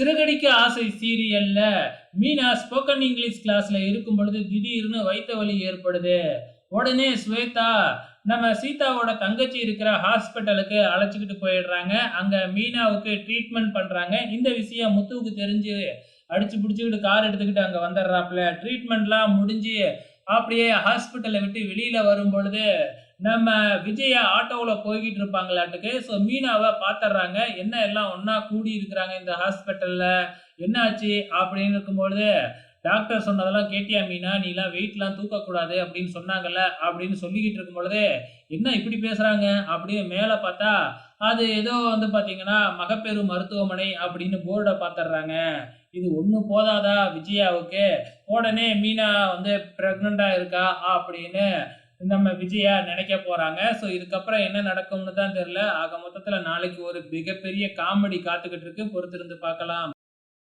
சிறகடிக்க ஆசை சீரியல்ல Meena spoken English கிளாஸ்ல இருக்கும் பொழுது திடீர்னு வயித்த வலி ஏற்படுது. உடனே ஸ்வேதா நம்ம சீதாவோட தங்கச்சி இருக்கிற ஹாஸ்பிட்டலுக்கு அழைச்சுக்கிட்டு போயிடுறாங்க. அங்க மீனாவுக்கு ட்ரீட்மெண்ட் பண்றாங்க. இந்த விஷயம் முத்துவுக்கு தெரிஞ்சு அடிச்சு புடிச்சுக்கிட்டு கார் எடுத்துக்கிட்டு அங்க வந்துடுறாப்புல. ட்ரீட்மெண்ட்லாம் முடிஞ்சு அப்படியே ஹாஸ்பிட்டல விட்டு வெளியில வரும்பொழுது, நம்ம விஜயா ஆட்டோவுல போய்க்கிட்டு இருப்பாங்களாட்டுக்கு. ஸோ மீனாவ பாத்துர்றாங்க. என்ன எல்லாம் ஒண்ணா கூடி இருக்கிறாங்க இந்த ஹாஸ்பிட்டல்ல. "என்ன ஆச்சு?" அப்படின்னு இருக்கும்பொழுது, "டாக்டர் சொன்னதெல்லாம் கேட்டியா மீனா? நீலாம் வெயிட்லாம் தூக்கக்கூடாது அப்படின்னு சொன்னாங்கல்ல." அப்படின்னு சொல்லிக்கிட்டு இருக்கும் பொழுதே, "என்ன இப்படி பேசுறாங்க?" அப்படின்னு மேல பாத்தா, அது ஏதோ வந்து பாத்தீங்கன்னா, மகப்பேறு மருத்துவமனை அப்படின்னு போர்ட பாத்துர்றாங்க. இது ஒண்ணு போதாதா விஜயாவுக்கு? உடனே மீனா வந்து பிரெக்னன்ட்டா இருக்கா அப்படின்னு நம்ம விஜயா நினைக்க போறாங்க. ஸோ இதுக்கப்புறம் என்ன நடக்கும்னு தான் தெரியல. ஆக மொத்தத்துல நாளைக்கு ஒரு மிகப்பெரிய காமெடி காத்துக்கிட்டு இருக்கு. பொறுத்திருந்து பார்க்கலாம்.